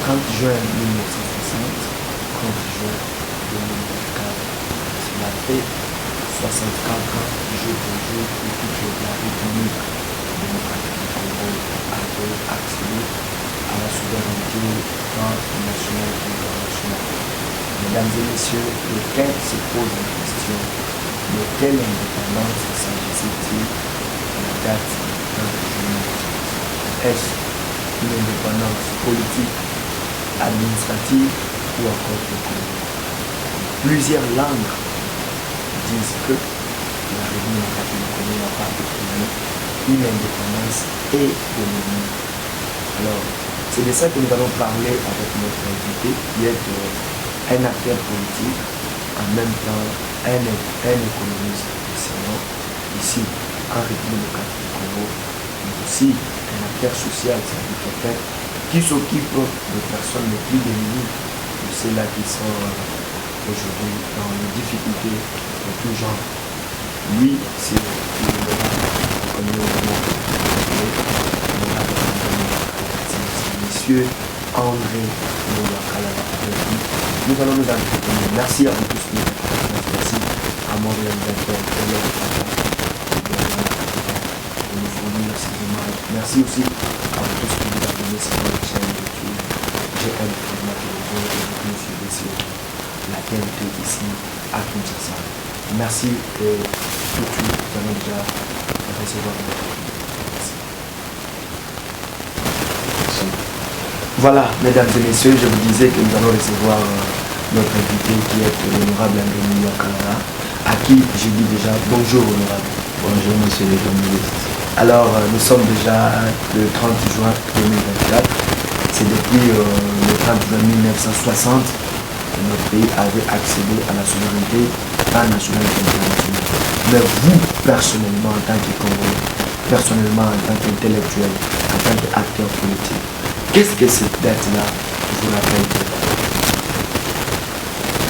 30 juin 1960, 30 juin 2024, cela fait 64 ans, jour pour jour, que toute la République démocratique du Congo a accédé à la souveraineté nationale et internationale. Mesdames et messieurs, lequel se pose la question de quelle indépendance s'agissait-il à la date du 30 juin? Est-ce une indépendance politique, administrative ou encore économique? Plusieurs langues disent que la République démocratique du Congo n'a pas obtenu une indépendance économique. Alors, c'est de ça que nous allons parler avec notre invité, qui est un acteur politique, en même temps un économiste excellent, ici en République démocratique du Congo, mais aussi un acteur social, c'est-à-dire quelqu'un qui s'occupe des personnes les plus démunies, de ceux-là qui sont aujourd'hui dans les difficultés de tout genre. Lui, c'est Monsieur André Moulakalala. Nous allons nous entretenir. Merci à vous tous. Merci à mon réalisateur de nous fournir ces images. Merci aussi à vous tous qui vous abonnez sur notre chaîne YouTube. GM Format Télévision et vous nous suivez sur la TNT ici à Kinshasa. Merci et tout de suite, nous allons déjà recevoir notre invité. Merci. Voilà, mesdames et messieurs, je vous disais que nous allons recevoir notre invité qui est l'honorable André Moulakalala, à qui je dis déjà bonjour honorable. Bonjour monsieur le journaliste. Alors nous sommes déjà le 30 juin 2024, c'est depuis le 30 juin 1960 que notre pays avait accédé à la souveraineté nationale et internationale. Mais vous, personnellement, en tant que Congolais, personnellement, en tant qu'intellectuel, en tant qu'acteur politique, qu'est-ce que cette date-là vous rappelle?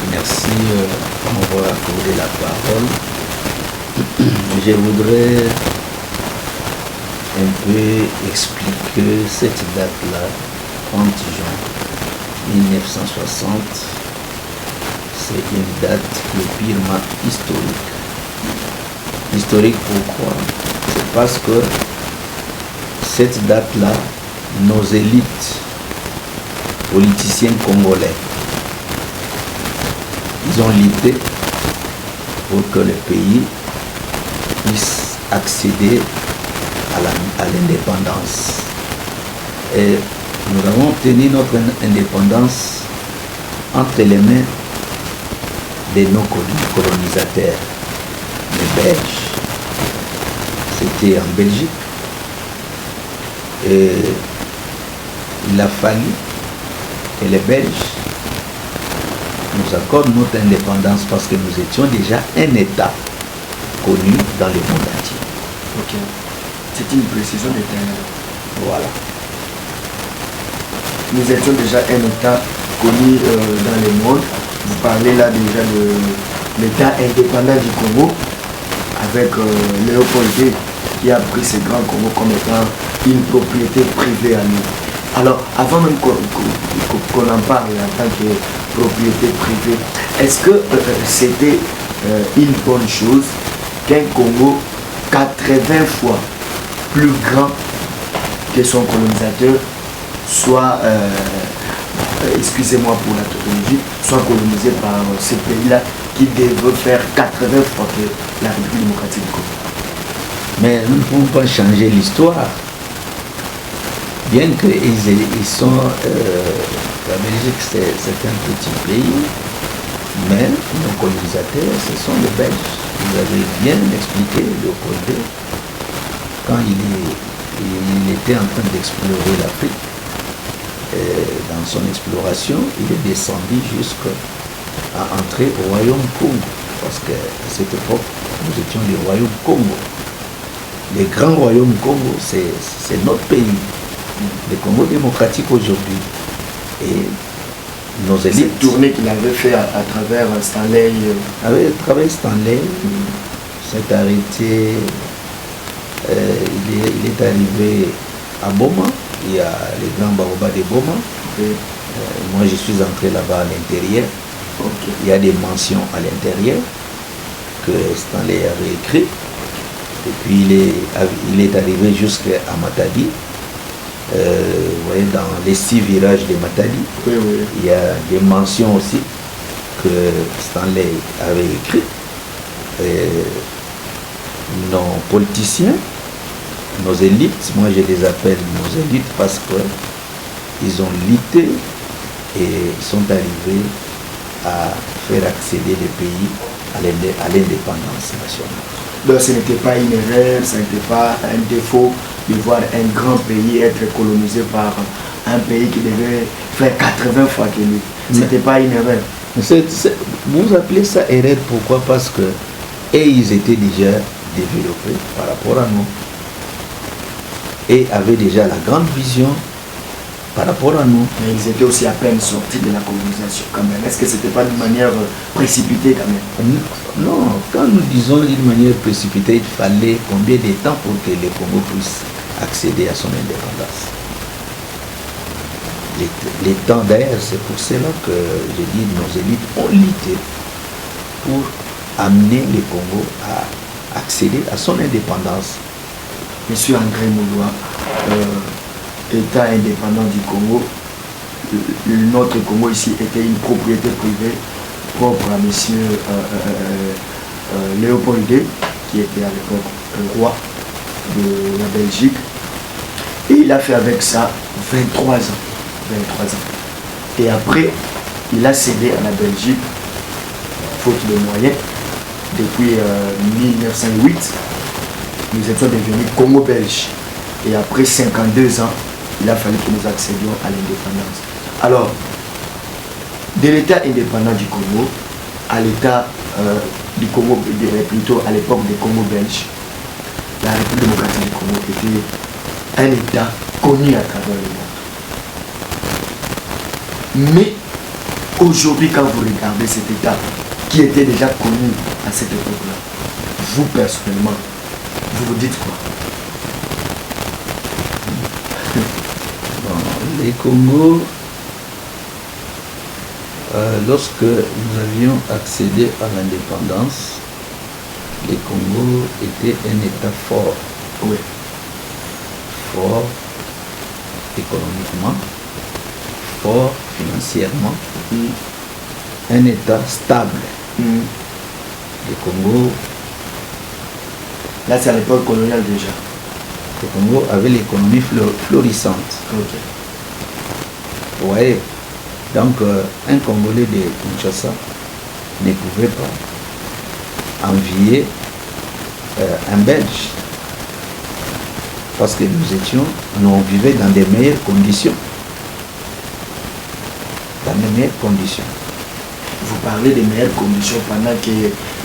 Merci de m'avoir accordé la parole. Je voudrais un peu expliquer cette date-là, 30 juin 1960. C'est une date purement historique. Historique pourquoi? C'est parce que cette date-là, nos élites politiciens congolais, ils ont lutté pour que le pays puisse accéder à l'indépendance. Et nous avons obtenu notre indépendance entre les mains de nos colonisateurs, les Belges. C'était en Belgique. Et il a fallu que les Belges nous accordent notre indépendance parce que nous étions déjà un État connu dans le monde entier. Ok. C'est une précision de terme. Voilà. Nous étions déjà un État connu dans le monde. Vous parlez là déjà de l'État indépendant du Congo avec Léopold II qui a pris ce grand Congo comme étant une propriété privée à lui. Alors, avant même qu'on en parle en tant que propriété privée, est-ce que c'était une bonne chose qu'un Congo 80 fois plus grand que son colonisateur soit, excusez-moi pour la tautologie, soit colonisé par ce pays-là qui devait faire 80 fois que la République démocratique du Congo? Mais nous ne pouvons pas changer l'histoire. Bien qu'ils sont... la Belgique, c'est un petit pays, mais nos colonisateurs, ce sont les Belges. Vous avez bien expliqué, Léopold II, quand il était en train d'explorer l'Afrique, dans son exploration, il est descendu jusqu'à entrer au royaume Congo, parce qu'à cette époque, nous étions le royaume Congo. Le grand royaume Congo, c'est notre pays, le Congo démocratique aujourd'hui. Et nos élites... Cette tournée qu'il avait fait à travers Stanley... À travers Stanley, s'est arrêté, il est arrivé à Boma, il y a les grands baobabs de Boma, Moi, je suis entré là-bas à l'intérieur. Ok. Il y a des mentions à l'intérieur que Stanley avait écrit. Et puis il est arrivé jusqu'à Matadi. Vous voyez, dans les 6 virages de Matadi, Oui, oui. il y a des mentions aussi que Stanley avait écrites. Nos politiciens, nos élites, moi je les appelle nos élites parce qu'ils ont lutté et sont arrivés à faire accéder le pays à l'indépendance nationale. Donc ce n'était pas une erreur, ce n'était pas un défaut de voir un grand pays être colonisé par un pays qui devait faire 80 fois que lui. Ce n'était pas une erreur. Vous appelez ça erreur, pourquoi? Parce que ils étaient déjà développés par rapport à nous et avaient déjà la grande vision par rapport à nous. Mais ils étaient aussi à peine sortis de la colonisation quand même. Est-ce que ce n'était pas d'une manière précipitée quand même? Non, quand nous disons d'une manière précipitée, il fallait combien de temps pour que le Congo puisse accéder à son indépendance? Les temps d'ailleurs, c'est pour cela que je dis nos élites ont lutté pour amener le Congo à accéder à son indépendance. Monsieur André Mouloua, État indépendant du Congo, notre Congo ici était une propriété privée propre à monsieur Léopold II, qui était à l'époque roi de la Belgique. Et il a fait avec ça 23 ans. 23 ans. Et après, il a cédé à la Belgique, faute de moyens. Depuis 1908, nous étions devenus Congo-Belge. Et après 52 ans, il a fallu que nous accédions à l'indépendance. Alors, de l'État indépendant du Congo à l'État du Congo, plutôt à l'époque des Congo-Belges, la République démocratique du Congo était un État connu à travers le monde. Mais aujourd'hui, quand vous regardez cet État qui était déjà connu à cette époque-là, vous personnellement, vous vous dites quoi? Bon, les Congo, lorsque nous avions accédé à l'indépendance, les Congo était un État fort. Oui. Fort économiquement, fort financièrement, un État stable. Le Congo, là c'est à l'époque coloniale déjà. Le Congo avait l'économie florissante. Okay. Vous voyez, donc un Congolais de Kinshasa ne pouvait pas envier un Belge, parce que nous vivions dans des meilleures conditions. Dans les meilleures conditions. Vous parlez des meilleures conditions pendant que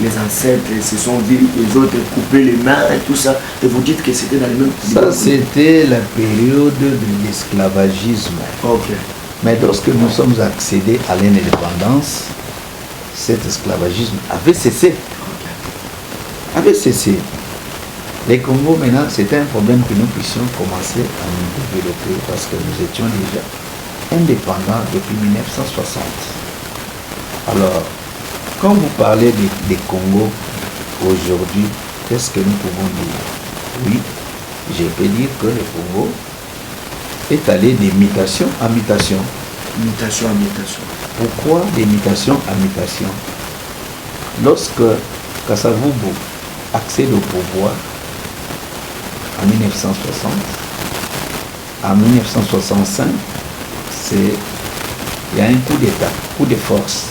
les ancêtres se sont vus, les autres couper les mains et tout ça, et vous dites que c'était dans les mêmes conditions. Ça, c'était la période de l'esclavagisme. Okay. Mais lorsque nous sommes accédés à l'indépendance, cet esclavagisme avait cessé. Okay. Avait cessé. Les Congo, maintenant, c'était un problème que nous puissions commencer à nous développer parce que nous étions déjà indépendants depuis 1960. Alors, quand vous parlez des Congo aujourd'hui, qu'est-ce que nous pouvons dire? Oui, je peux dire que le Congo est allé de mutation en mutation. Mutation en mutation. Pourquoi de mutation en mutation? Lorsque Kasavubu accède au pouvoir en 1960, en 1965, il y a un coup d'État, coup de force.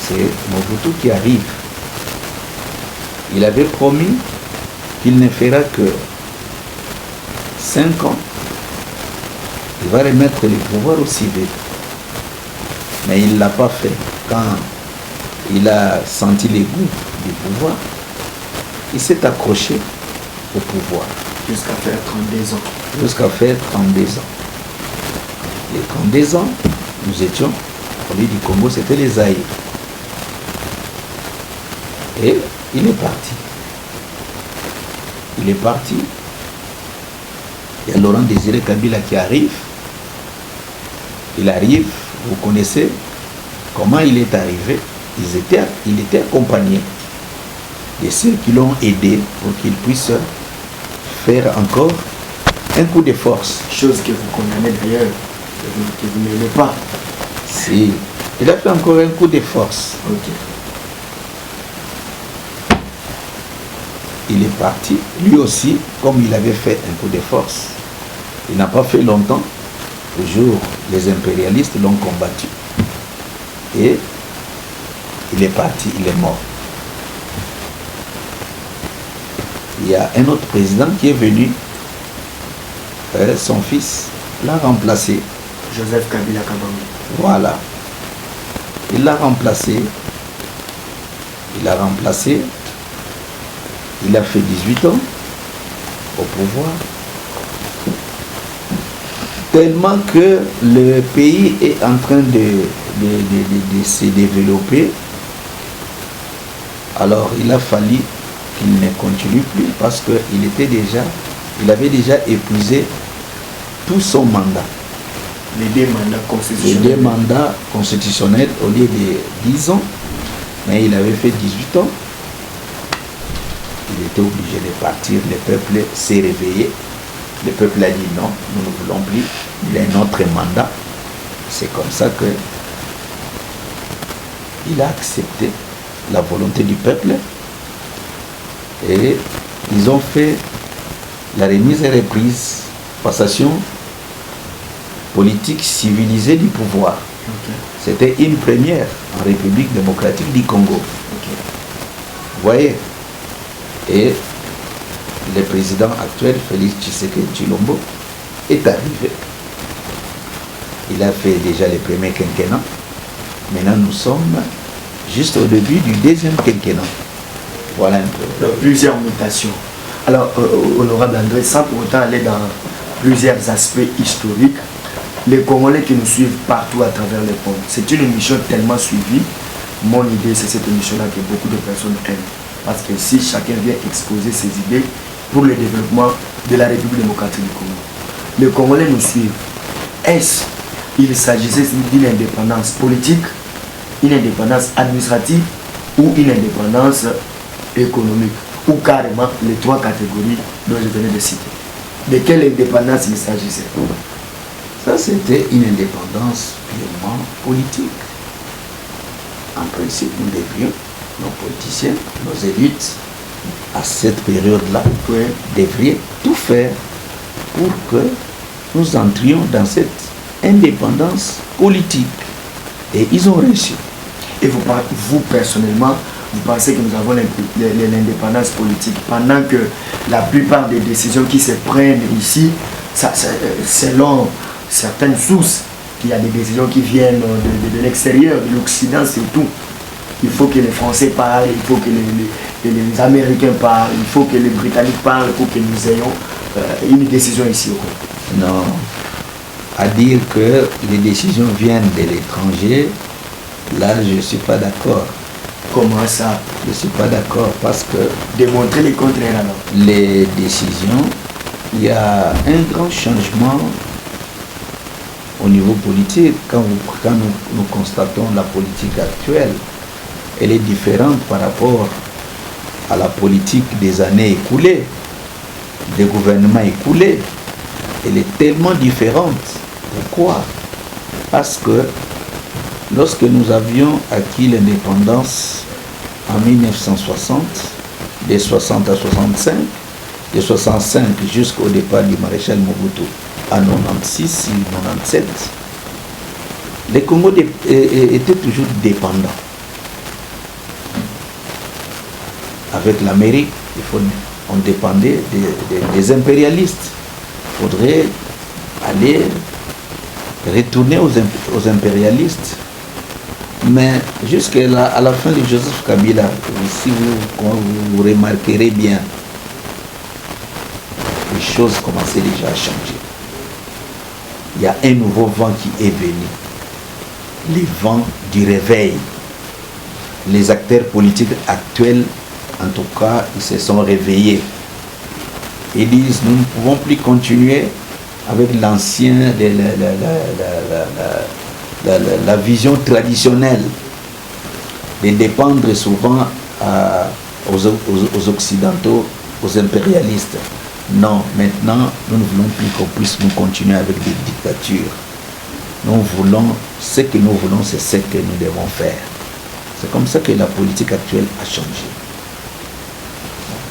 C'est Mobutu qui arrive. Il avait promis qu'il ne fera que 5 ans. Il va remettre le pouvoir aux civils. Mais il ne l'a pas fait. Quand il a senti les goûts du pouvoir, il s'est accroché au pouvoir. Jusqu'à faire 32 ans. Jusqu'à faire 32 ans. Les 32 ans, nous étions, au lieu du Congo, c'était les Zaïre. Et il est parti. Il est parti. Il y a Laurent Désiré Kabila qui arrive. Il arrive, vous connaissez comment il est arrivé. Il était accompagné de ceux qui l'ont aidé pour qu'il puisse faire encore un coup de force. Chose que vous condamnez d'ailleurs, que vous n'aimez pas. Si, il a fait encore un coup de force. Ok. Il est parti, lui aussi, comme il avait fait un coup de force. Il n'a pas fait longtemps. Toujours, les impérialistes l'ont combattu. Et il est parti, il est mort. Il y a un autre président qui est venu, son fils l'a remplacé. Joseph Kabila Kabange. Voilà. Il l'a remplacé. Il a remplacé. Il a fait 18 ans au pouvoir. Tellement que le pays est en train de se développer. Alors il a fallu qu'il ne continue plus parce qu'il avait déjà épuisé tout son mandat. Les 2 mandats constitutionnels. Les 2 mandats constitutionnels au lieu de 10 ans, mais il avait fait 18 ans. Il était obligé de partir, le peuple s'est réveillé. Le peuple a dit non, nous ne voulons plus, il a un autre mandat. C'est comme ça que il a accepté la volonté du peuple et ils ont fait la remise et reprise, passation politique civilisée du pouvoir. Okay. C'était une première en République démocratique du Congo. Okay. Vous voyez? Et le président actuel, Félix Tshisekedi Tshilombo, est arrivé. Il a fait déjà les premiers quinquennats. Maintenant, nous sommes juste au début du 2e quinquennat. Voilà un peu. Donc, plusieurs mutations. Alors, honorable André, sans pour autant aller dans plusieurs aspects historiques, les Congolais qui nous suivent partout à travers le monde, c'est une émission tellement suivie. Mon idée, c'est cette émission-là que beaucoup de personnes aiment. Parce que si chacun vient exposer ses idées pour le développement de la République démocratique du Congo, les Congolais nous suivent. Est-ce qu'il s'agissait d'une indépendance politique, une indépendance administrative ou une indépendance économique, ou carrément les 3 catégories dont je venais de citer? De quelle indépendance il s'agissait? Ça, c'était une indépendance purement politique. En principe, nous devions, nos politiciens, nos élites, à cette période-là, devraient tout faire pour que nous entrions dans cette indépendance politique. Et ils ont réussi. Et vous personnellement, vous pensez que nous avons l'indépendance politique pendant que la plupart des décisions qui se prennent ici, selon certaines sources, il y a des décisions qui viennent de l'extérieur, de l'Occident surtout. Il faut que les Français parlent, il faut que les Américains parlent, il faut que les Britanniques parlent pour que nous ayons une décision ici au Congo. Non. À dire que les décisions viennent de l'étranger, là je ne suis pas d'accord. Comment ça? Je ne suis pas d'accord parce que... Démontrer les contraires alors. Les décisions, il y a un grand changement au niveau politique. Quand nous constatons la politique actuelle, elle est différente par rapport à la politique des années écoulées, des gouvernements écoulés. Elle est tellement différente. Pourquoi? Parce que lorsque nous avions acquis l'indépendance en 1960, de 60 à 65, de 65 jusqu'au départ du maréchal Mobutu en 96 et 97, les Congo étaient toujours dépendants. Avec l'Amérique, on dépendait des impérialistes. Il faudrait aller retourner aux impérialistes. Mais jusqu'à la fin de Joseph Kabila, si vous remarquerez bien, les choses commençaient déjà à changer. Il y a un nouveau vent qui est venu. Le vent du réveil. Les acteurs politiques actuels, en tout cas, ils se sont réveillés. Ils disent, nous ne pouvons plus continuer avec la vision traditionnelle de dépendre souvent aux Occidentaux, aux impérialistes. Non, maintenant, nous ne voulons plus qu'on puisse nous continuer avec des dictatures. Ce que nous voulons, c'est ce que nous devons faire. C'est comme ça que la politique actuelle a changé.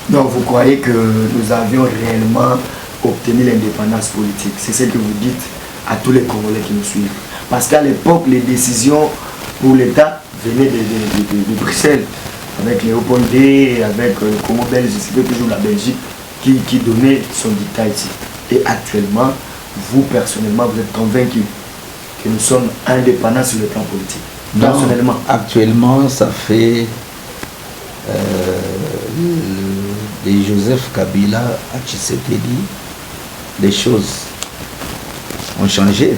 Donc vous croyez que nous avions réellement obtenu l'indépendance politique? C'est ce que vous dites à tous les Congolais qui nous suivent. Parce qu'à l'époque, les décisions pour l'État venaient de Bruxelles, avec Léopold D, avec le Congo belge, c'était toujours la Belgique qui donnait son dictat ici. Et actuellement, vous personnellement, vous êtes convaincu que nous sommes indépendants sur le plan politique? Non, personnellement. Actuellement, ça fait de Joseph Kabila à Tshisekedi, les choses ont changé.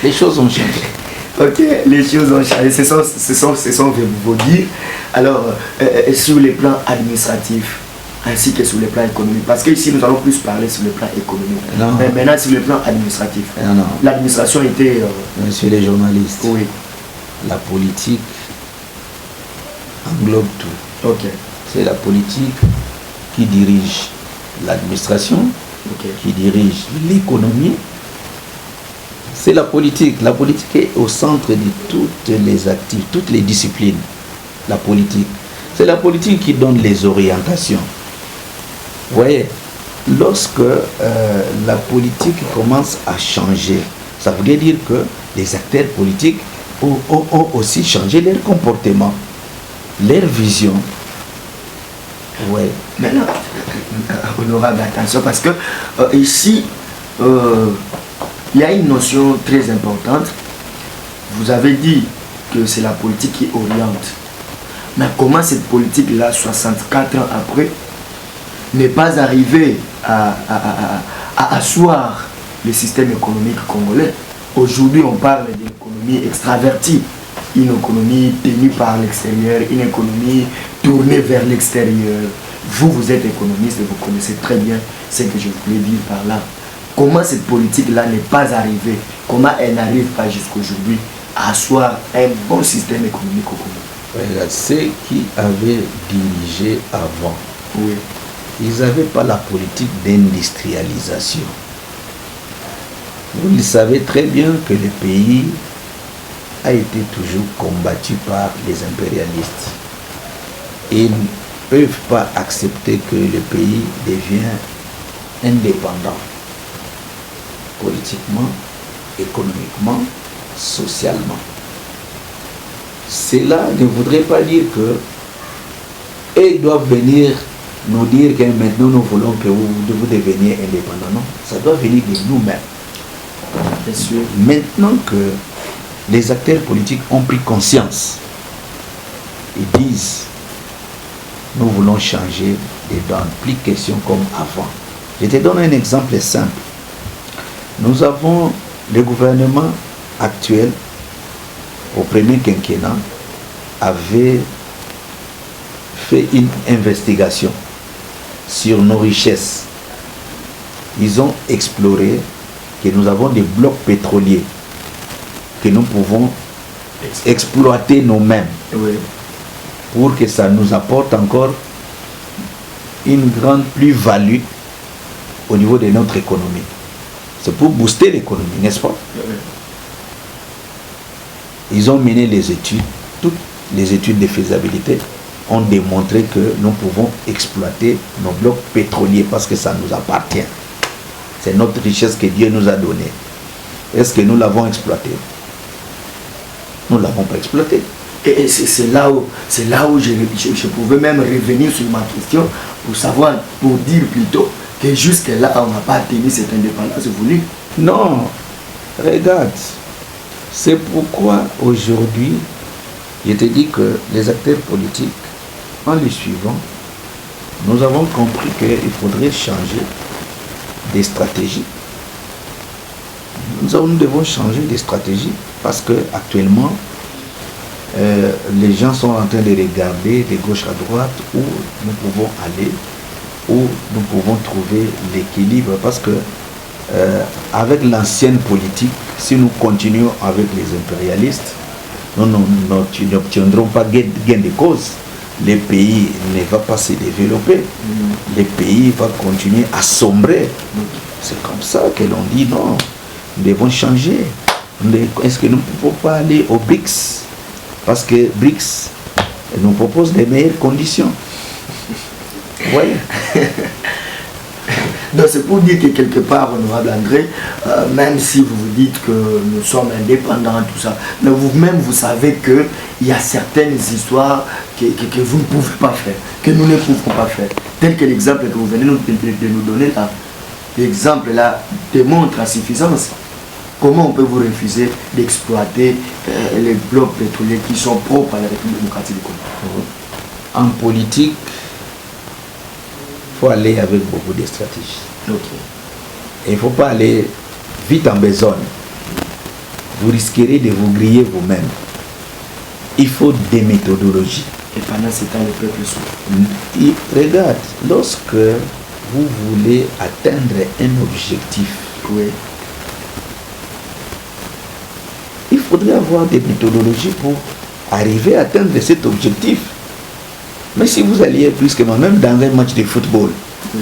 Les choses ont changé. Ok, les choses ont changé. Ce sont vos dires. Alors, sur les plans administratifs, ainsi que sur les plans économiques, parce qu'ici nous allons plus parler sur le plan économique. Non. Mais maintenant sur le plan administratif. Non. L'administration était... Monsieur les journalistes, oui. La politique englobe tout. Ok. C'est la politique qui dirige l'administration, qui dirige l'économie. C'est la politique. La politique est au centre de toutes les activités, toutes les disciplines. La politique. C'est la politique qui donne les orientations. Vous voyez, lorsque la politique commence à changer, ça veut dire que les acteurs politiques ont aussi changé leur comportement, leur vision. Ouais. Maintenant, honorable, attention, parce que ici, il y a une notion très importante. Vous avez dit que c'est la politique qui oriente. Mais comment cette politique-là, 64 ans après, n'est pas arrivée à asseoir le système économique congolais? Aujourd'hui, on parle d'une économie extravertie, une économie tenue par l'extérieur, une économie tournée vers l'extérieur. Vous êtes économiste et vous connaissez très bien ce que je voulais dire par là. Comment cette politique-là n'est pas arrivée? Comment elle n'arrive pas jusqu'aujourd'hui à asseoir un bon système économique au Congo? Regarde, ceux qui avaient dirigé avant, oui, ils n'avaient pas la politique d'industrialisation. Vous le savez très bien que le pays a été toujours combattu par les impérialistes. Et ils ne peuvent pas accepter que le pays devienne indépendant, politiquement, économiquement, socialement. Cela ne voudrait pas dire que ils doivent venir nous dire que maintenant nous voulons que vous deveniez indépendants. Non, ça doit venir de nous-mêmes. bien sûr. Maintenant que les acteurs politiques ont pris conscience, ils disent nous voulons changer et dans plus question comme avant. Je te donne un exemple simple. Nous avons le gouvernement actuel au premier quinquennat avait fait une investigation sur nos richesses. Ils ont exploré que nous avons des blocs pétroliers que nous pouvons exploiter nous-mêmes, Oui. pour que ça nous apporte encore une grande plus-value au niveau de notre économie. C'est pour booster l'économie, n'est-ce pas? Oui. Ils ont mené les études, toutes les études de faisabilité ont démontré que nous pouvons exploiter nos blocs pétroliers parce que ça nous appartient. C'est notre richesse que Dieu nous a donnée. Est-ce que nous l'avons exploitée? Nous ne l'avons pas exploitée. Et c'est là où je pouvais même revenir sur ma question pour savoir, pour dire plutôt que jusque-là, on n'a pas tenu cette indépendance voulue. Non, regarde, c'est pourquoi aujourd'hui, je te dis que les acteurs politiques, en les suivant, nous avons compris qu'il faudrait changer des stratégies. Nous devons changer des stratégies parce que actuellement, les gens sont en train de regarder de gauche à droite où nous pouvons aller, où nous pouvons trouver l'équilibre, parce que avec l'ancienne politique, si nous continuons avec les impérialistes, nous n'obtiendrons pas gain de cause. Le pays ne va pas se développer. Le pays va continuer à sombrer. C'est comme ça que l'on dit non, nous devons changer. Est-ce que nous ne pouvons pas aller au BRICS? Parce que BRICS nous propose des meilleures conditions. Oui. Donc c'est pour dire que quelque part, honorable André, même si vous vous dites que nous sommes indépendants, tout ça, mais vous-même vous savez qu'il y a certaines histoires que vous ne pouvez pas faire, que nous ne pouvons pas faire. Tel que l'exemple que vous venez de nous donner là, l'exemple là démontre à suffisance. Comment on peut vous refuser d'exploiter les blocs pétroliers qui sont propres à la République démocratique du Congo? En politique, il faut aller avec beaucoup de stratégies. Il ne faut pas aller vite en besogne. Vous risquerez de vous griller vous-même. Il faut des méthodologies. Et pendant ce temps, le peuple souffre. Regarde, lorsque vous voulez atteindre un objectif, oui, il faudrait avoir des méthodologies pour arriver à atteindre cet objectif. Mais si vous alliez plus que moi-même dans un match de football, oui,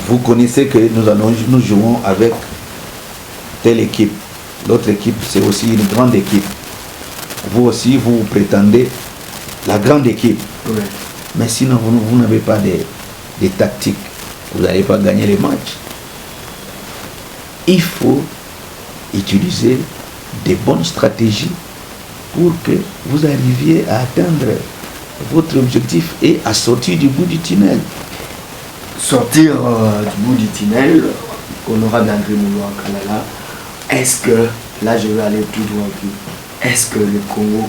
vous connaissez que nous jouons avec telle équipe. L'autre équipe, c'est aussi une grande équipe. Vous aussi, vous prétendez la grande équipe. oui. Mais sinon, vous n'avez pas de tactiques. Vous n'allez pas gagner les matchs. Il faut utiliser des bonnes stratégies pour que vous arriviez à atteindre votre objectif et à sortir du bout du tunnel. Sortir du bout du tunnel, honorable André Mouloua Kalala, est-ce que, là je vais aller tout droit au but, est-ce que le Congo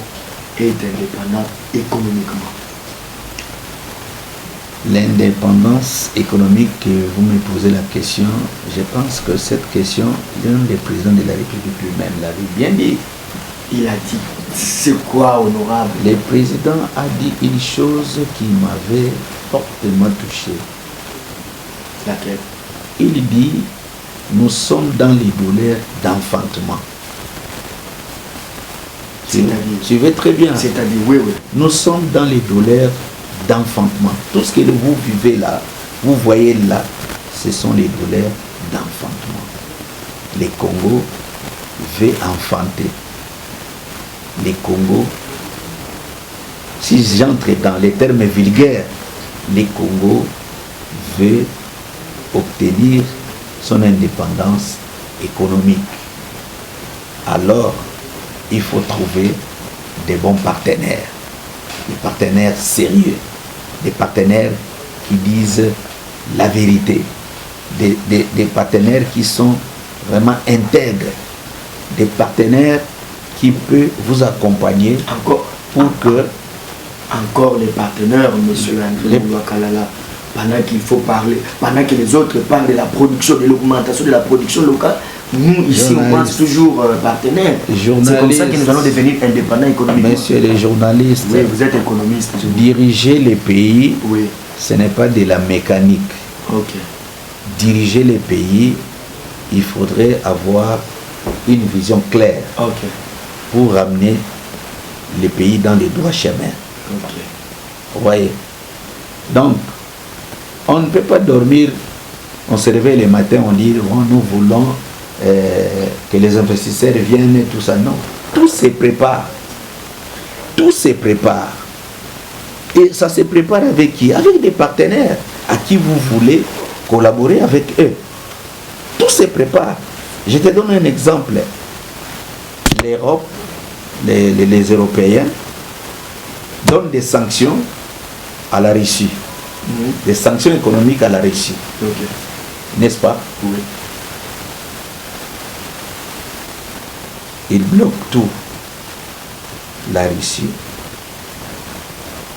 est indépendant économiquement? L'indépendance économique, que vous me posez la question, je pense que cette question, l'un des présidents de la République lui-même l'avait bien dit. Il a dit, c'est quoi, honorable? Le président a dit une chose qui m'avait fortement touché. Laquelle? Il dit, nous sommes dans les douleurs d'enfantement. Tu veux très bien. C'est-à-dire, oui, oui. Nous sommes dans les douleurs d'enfantement. Tout ce que vous vivez là, vous voyez là, ce sont les douleurs d'enfantement. Le Congo veut enfanter. Le Congo, si j'entre dans les termes vulgaires, le Congo veut obtenir son indépendance économique. Alors, il faut trouver des bons partenaires, des partenaires sérieux, des partenaires qui disent la vérité, des partenaires qui sont vraiment intègres, des partenaires qui peuvent vous accompagner encore les partenaires, monsieur André Mouloua Kalala, pendant qu'il faut parler, pendant que les autres parlent de la production, de l'augmentation de la production locale, nous ici on pense toujours partenaires. C'est comme ça que nous allons devenir indépendants économiquement. Messieurs les journalistes, oui, vous êtes économiste. Diriger les pays, oui, ce n'est pas de la mécanique. Ok. Diriger les pays, il faudrait avoir une vision claire, ok, pour ramener les pays dans les droits chemins. ok. Vous voyez? Donc, on ne peut pas dormir, on se réveille le matin, on dit, oh, nous voulons que les investisseurs viennent et tout ça. Non, tout se prépare. Tout se prépare. Et ça se prépare avec qui? Avec des partenaires à qui vous voulez collaborer avec eux. Tout se prépare. Je te donne un exemple. L'Europe, les Européens donnent des sanctions à la Russie. Des sanctions économiques à la Russie. Ok. N'est-ce pas? Oui. Ils bloquent tout. La Russie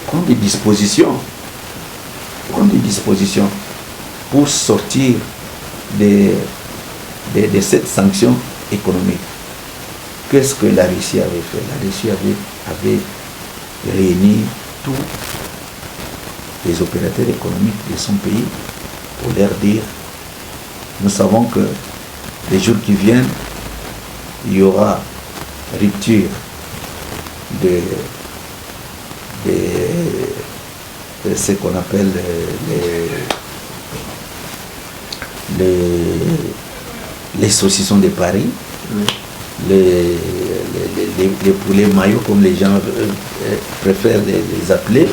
prend des dispositions. Pour sortir de cette sanction économique. Qu'est-ce que la Russie avait fait? La Russie avait réuni tous les opérateurs économiques de son pays pour leur dire nous savons que les jours qui viennent, il y aura rupture de ce qu'on appelle les saucissons de Paris, les maillots comme les gens préfèrent les appeler,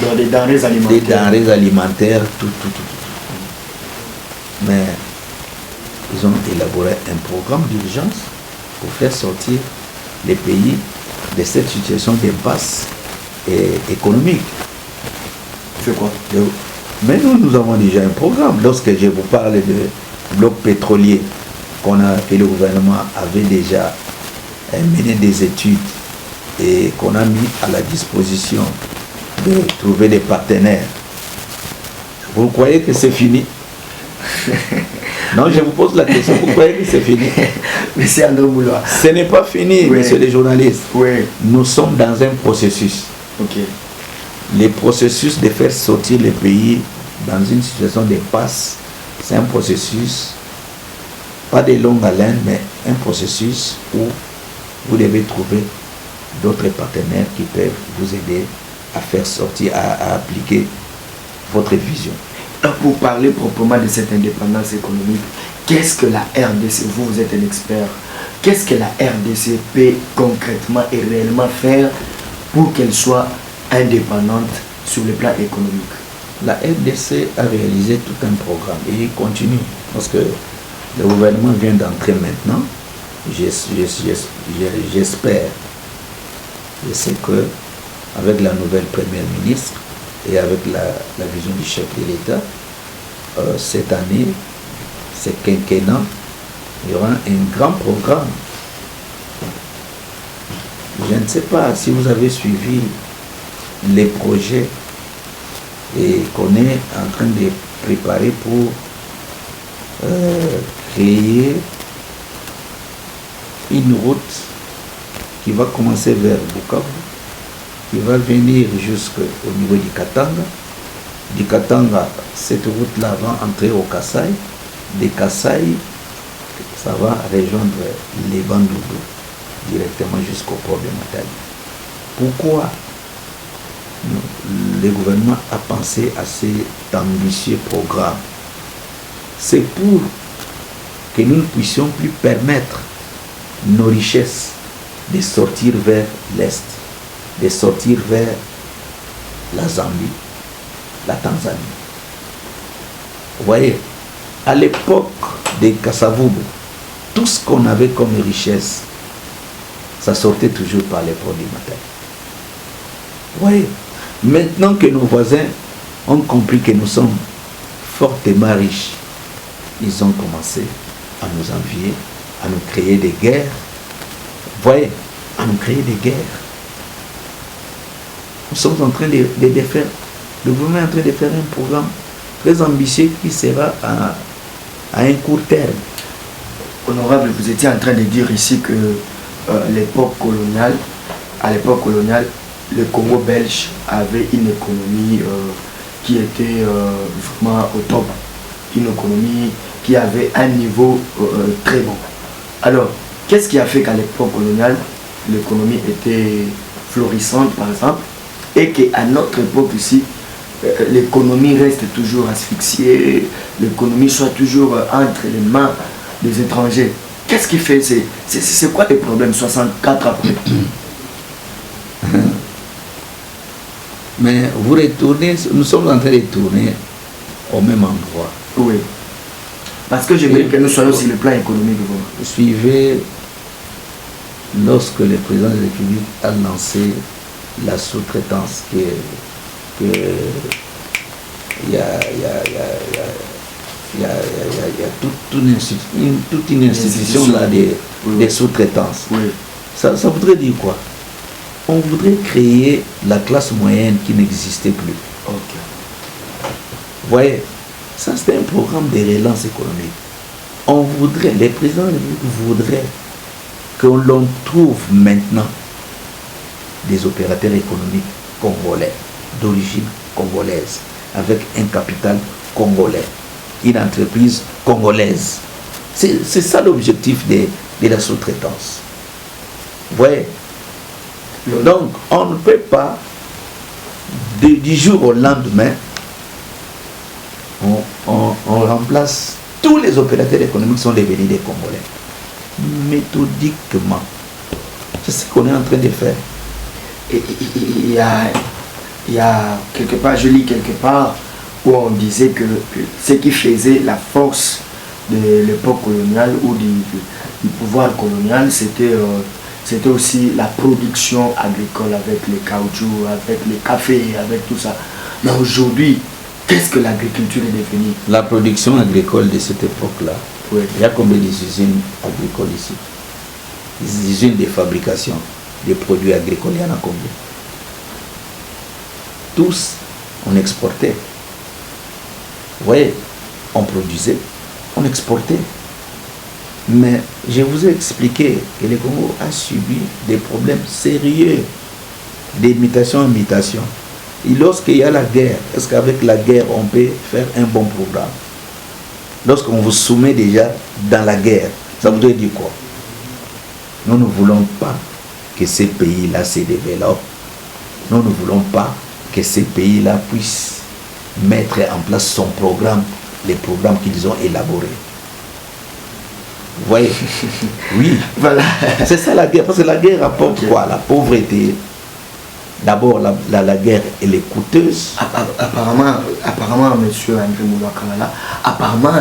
dans les denrées alimentaires. Des denrées alimentaires, tout. Mais ils ont élaboré un programme d'urgence pour faire sortir les pays de cette situation d'impasse économique. C'est quoi? Mais nous avons déjà un programme. Lorsque je vous parle de bloc pétrolier que le gouvernement avait déjà mené des études et qu'on a mis à la disposition de trouver des partenaires. Vous croyez que c'est fini? Non, je vous pose la question, vous croyez que c'est fini? Monsieur André Mouloua. Ce n'est pas fini, oui. Monsieur les journalistes. Oui. Nous sommes dans un processus. Ok. Le processus de faire sortir les pays dans une situation d'impasse, c'est un processus, pas de longue haleine, mais un processus où vous devez trouver d'autres partenaires qui peuvent vous aider à faire sortir, à appliquer votre vision. Pour parler proprement de cette indépendance économique, qu'est-ce que la RDC, vous êtes un expert, qu'est-ce que la RDC peut concrètement et réellement faire pour qu'elle soit indépendante sur le plan économique? La RDC a réalisé tout un programme et il continue parce que le gouvernement vient d'entrer maintenant. J'espère, je sais que avec la nouvelle première ministre et avec la vision du chef de l'État, cette année, ce quinquennat, il y aura un grand programme. Je ne sais pas si vous avez suivi les projets et qu'on est en train de préparer pour créer une route qui va commencer vers Bukavu, qui va venir jusqu'au niveau du Katanga. Du Katanga, cette route-là va entrer au Kasaï. Des Kasaï, ça va rejoindre les Bandoudo directement jusqu'au port de Matadi. Pourquoi le gouvernement a pensé à cet ambitieux programme? C'est pour que nous ne puissions plus permettre nos richesses de sortir vers l'Est, de sortir vers la Zambie, la Tanzanie. Vous voyez, à l'époque des Kasavubu, tout ce qu'on avait comme richesse, ça sortait toujours par les ports du Matadi. Vous voyez, maintenant que nos voisins ont compris que nous sommes fortement riches, ils ont commencé à nous envier, à nous créer des guerres. Vous voyez, à nous créer des guerres. Nous sommes en train de faire, le gouvernement est en train de faire un programme très ambitieux qui sera à un court terme. Honorable, vous étiez en train de dire ici que à l'époque coloniale, le Congo belge avait une économie qui était vraiment au top, une économie qui avait un niveau très bon. Alors, qu'est-ce qui a fait qu'à l'époque coloniale, l'économie était florissante, par exemple, et qu'à notre époque ici, l'économie reste toujours asphyxiée, l'économie soit toujours entre les mains des étrangers? Qu'est-ce qui fait? C'est quoi les problèmes 64 après? Mais vous retournez, nous sommes en train de tourner au même endroit. Oui. Parce que je veux que nous soyons sur le plan économique. Vous suivez, lorsque le président de la République a lancé la sous-traitance, il y a toute une institution là des sous-traitances. Oui. Ça voudrait dire quoi? On voudrait créer la classe moyenne qui n'existait plus. Ok. Vous voyez, ça c'est un programme de relance économique. On voudrait, les présidents de la République voudraient que l'on trouve maintenant des opérateurs économiques congolais, d'origine congolaise, avec un capital congolais. une entreprise congolaise. C'est ça l'objectif de la sous-traitance. Vous voyez? Donc, on ne peut pas, du jour au lendemain, on remplace tous les opérateurs économiques qui sont devenus des Congolais. Méthodiquement. C'est ce qu'on est en train de faire. Il y a quelque part, je lis quelque part, où on disait que ce qui faisait la force de l'époque coloniale ou du pouvoir colonial, c'était aussi la production agricole avec les caoutchoucs, avec les cafés, avec tout ça. Mais aujourd'hui, qu'est-ce que l'agriculture est devenue? La production agricole de cette époque-là, oui. Il y a combien d'usines agricoles ici? Les usines de fabrication des produits agricoles, il y en a combien? Tous, on exportait. Vous voyez, on produisait, on exportait. Mais je vous ai expliqué que le Congo a subi des problèmes sérieux d'imitation en imitation. Et lorsqu'il y a la guerre, est-ce qu'avec la guerre, on peut faire un bon programme? Lorsqu'on vous soumet déjà dans la guerre, ça voudrait dire quoi? Nous ne voulons pas que ces pays-là se développent. Nous ne voulons pas que ces pays-là puissent mettre en place son programme, les programmes qu'ils ont élaborés. Vous voyez? Oui. Voilà. C'est ça la guerre. Parce que la guerre apporte quoi? La pauvreté. D'abord, la guerre, elle est coûteuse. Apparemment, monsieur André Moulakamala, apparemment,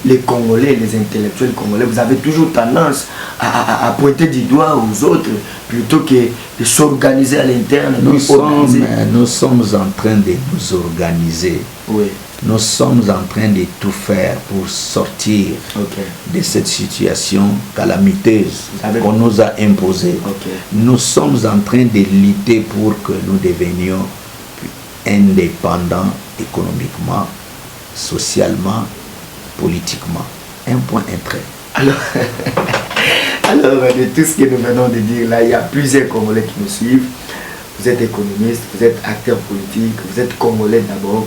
les Congolais, les intellectuels congolais, vous avez toujours tendance à pointer du doigt aux autres plutôt que de s'organiser à l'interne. Nous sommes en train de nous organiser. Oui. Nous sommes en train de tout faire pour sortir de cette situation calamiteuse qu'on nous a imposée. Nous sommes en train de lutter pour que nous devenions indépendants économiquement, socialement, politiquement. Un point, un trait. Alors, de tout ce que nous venons de dire là, il y a plusieurs Congolais qui nous suivent. Vous êtes économiste, vous êtes acteur politique, vous êtes Congolais d'abord.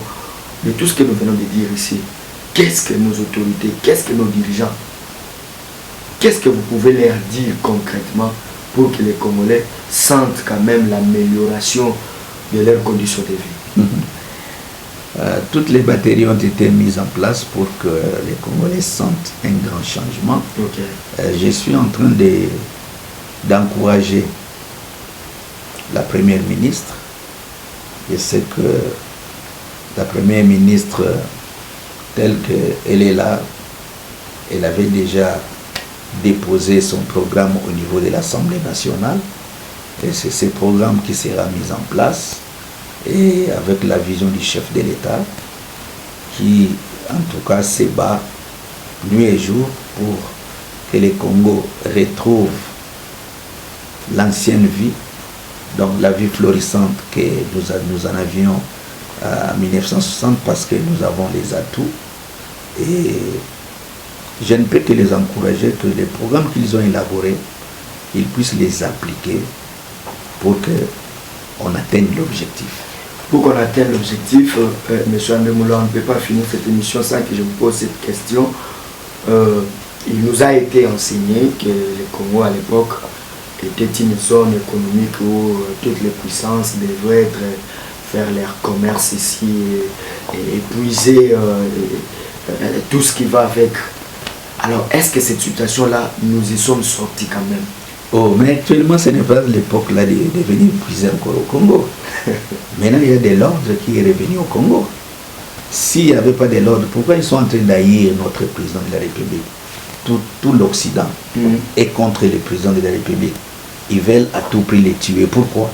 De tout ce que nous venons de dire ici, qu'est-ce que nos autorités, qu'est-ce que nos dirigeants, qu'est-ce que vous pouvez leur dire concrètement pour que les Congolais sentent quand même l'amélioration de leurs conditions de vie? Toutes les batteries ont été mises en place pour que les Congolais sentent un grand changement. Je suis en train d'encourager la Première ministre. Je sais que la Première ministre, telle qu'elle est là, elle avait déjà déposé son programme au niveau de l'Assemblée nationale. Et c'est ce programme qui sera mis en place. Et avec la vision du chef de l'État, qui en tout cas se bat nuit et jour pour que le Congo retrouve l'ancienne vie, donc la vie florissante que nous en avions en 1960, parce que nous avons les atouts. Et je ne peux que les encourager que les programmes qu'ils ont élaborés, ils puissent les appliquer pour qu'on atteigne l'objectif. Pour qu'on atteigne l'objectif, M. André Moula, on ne peut pas finir cette émission sans que je vous pose cette question. Il nous a été enseigné que le Congo à l'époque était une zone économique où toutes les puissances devaient faire leur commerce ici et épuiser tout ce qui va avec. Alors, est-ce que cette situation-là, nous y sommes sortis quand même? Oh, mais actuellement, ce n'est pas l'époque là de venir puiser encore au Congo. Maintenant, il y a de l'ordre qui est revenu au Congo. S'il n'y avait pas de l'ordre, pourquoi ils sont en train d'haïr notre président de la République? Tout l'Occident est contre le président de la République. Ils veulent à tout prix les tuer. Pourquoi?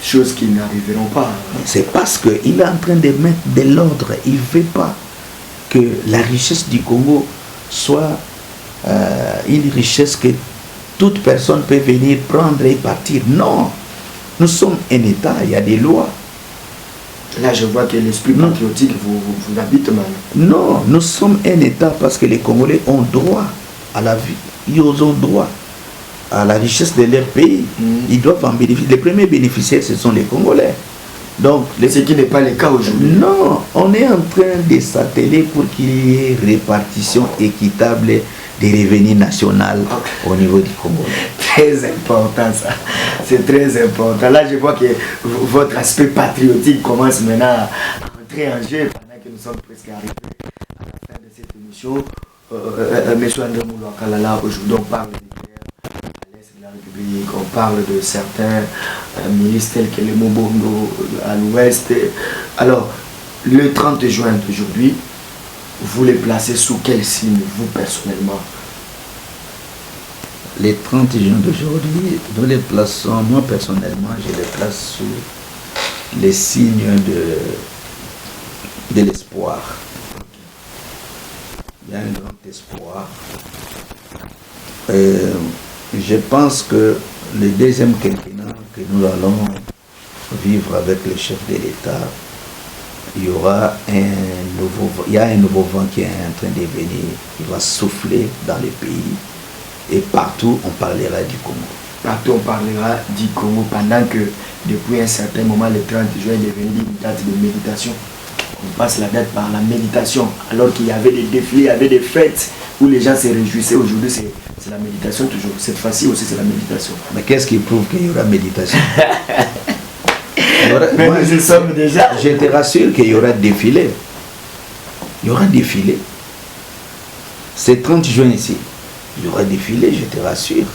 Chose qu'ils n'arriveront pas. C'est parce qu'il est en train de mettre de l'ordre. Il ne veut pas que la richesse du Congo soit une richesse que toute personne peut venir prendre et partir. Non. Nous sommes un État, il y a des lois. Là, je vois que l'esprit patriotique vous habite mal. Non, nous sommes un État parce que les Congolais ont droit à la vie. Ils ont droit à la richesse de leur pays. Ils doivent en bénéficier. Les premiers bénéficiaires, ce sont les Congolais. Donc, ce qui n'est pas le cas aujourd'hui. Non, on est en train de s'atteler pour qu'il y ait répartition équitable des revenus nationaux au niveau du Congo. Très important ça, c'est très important. Là je vois que votre aspect patriotique commence maintenant à entrer en jeu pendant que nous sommes presque arrivés à la fin de cette émission. M. André Mouloua Kalala, aujourd'hui on parle des guerres à l'est de la République, on parle de certains ministres tels que les Mobondo à l'ouest. Alors, le 30 juin d'aujourd'hui, vous les placez sous quel signe, vous personnellement? Les 30 juin d'aujourd'hui, nous les plaçons, moi personnellement, je les place sous les signes de l'espoir. Il y a un grand espoir. Je pense que le deuxième quinquennat que nous allons vivre avec le chef de l'État, il y aura un nouveau vent qui est en train de venir, qui va souffler dans le pays. Et partout, on parlera du Congo. Partout, on parlera du Congo pendant que, depuis un certain moment, le 30 juin est devenu une date de méditation. On passe la date par la méditation. Alors qu'il y avait des défilés, il y avait des fêtes où les gens se réjouissaient. Aujourd'hui, c'est la méditation toujours. Cette fois-ci aussi, c'est la méditation. Mais qu'est-ce qui prouve qu'il y aura méditation? Mais moi, nous sommes déjà... Je te rassure qu'il y aura défilé. Il y aura défilé. C'est 30 juin ici. Il y aura défilé, je te rassure.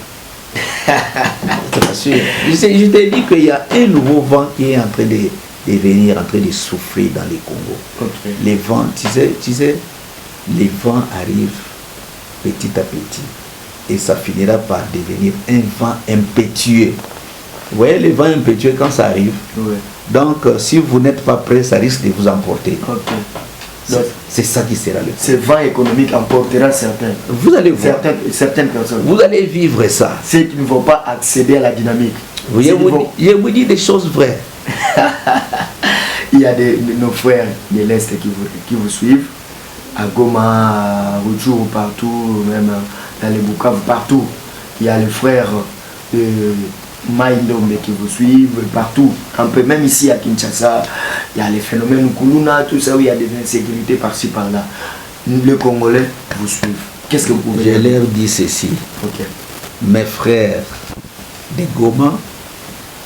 Je te rassure. Je t'ai dit qu'il y a un nouveau vent qui est en train de venir, en train de souffler dans les Congo. Okay. Les vents, tu sais, les vents arrivent petit à petit. Et ça finira par devenir un vent impétueux. Vous voyez les vents impétueux quand ça arrive? Oui. Donc, si vous n'êtes pas prêt, ça risque de vous emporter. Okay. C'est ça qui sera le cas. Ce vent économique emportera certains. Vous allez voir. Certaines personnes. Vous allez vivre ça. Ceux qui ne vont pas accéder à la dynamique. Je vous dis des choses vraies. Il y a nos frères de l'Est qui vous suivent. À Goma, à Rutshuru, partout, même dans les Bukavu, partout. Il y a les frères de Maïndombe qui vous suivent partout. Un peu, même ici à Kinshasa, il y a les phénomènes Kuluna, tout ça, où il y a des insécurités par-ci par-là. Les Congolais vous suivent. Qu'est-ce que vous pouvez dire? Je leur dis ceci. Okay. Mes frères de Goma,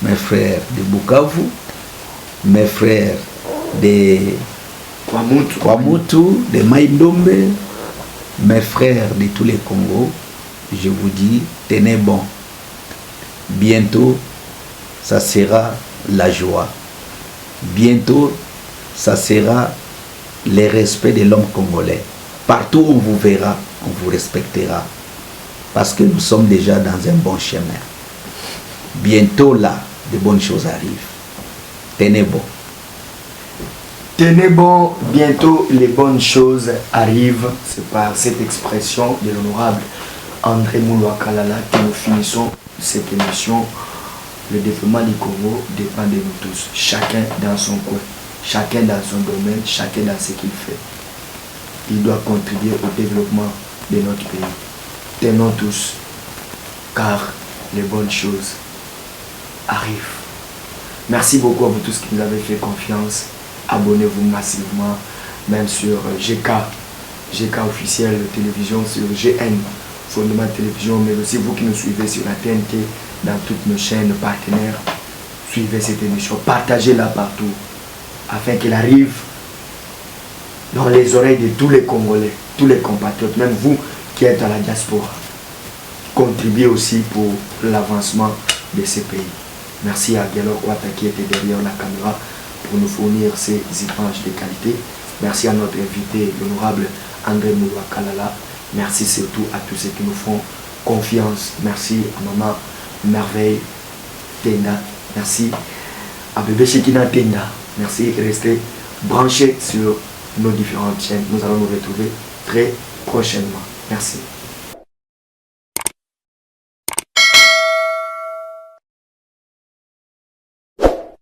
mes frères de Bukavu, mes frères de Kwamutu, de Maïndombe, mes frères de tous les Congos, je vous dis, tenez bon. Bientôt, ça sera la joie. Bientôt, ça sera le respect de l'homme congolais. Partout où on vous verra, on vous respectera. Parce que nous sommes déjà dans un bon chemin. Bientôt là, de bonnes choses arrivent. Tenez bon. Tenez bon, bientôt les bonnes choses arrivent. C'est par cette expression de l'honorable André Mouloua Kalala que nous finissons cette émission. Le développement du Congo dépend de nous tous. Chacun dans son coin, chacun dans son domaine, chacun dans ce qu'il fait. Il doit contribuer au développement de notre pays. Tenons tous, car les bonnes choses arrivent. Merci beaucoup à vous tous qui nous avez fait confiance. Abonnez-vous massivement, même sur GK officiel télévision, sur GN Fondement Télévision, mais aussi vous qui nous suivez sur la TNT, dans toutes nos chaînes partenaires. Suivez cette émission, partagez-la partout, afin qu'elle arrive dans les oreilles de tous les Congolais, tous les compatriotes, même vous qui êtes à la diaspora. Contribuez aussi pour l'avancement de ces pays. Merci à Gallo Ouatta qui était derrière la caméra pour nous fournir ces images de qualité. Merci à notre invité, l'honorable André Mouloua Kalala. Merci surtout à tous ceux qui nous font confiance. Merci à Maman Merveille Tenda. Merci à Bébé Chekina Tenda. Merci. Restez branchés sur nos différentes chaînes. Nous allons nous retrouver très prochainement. Merci.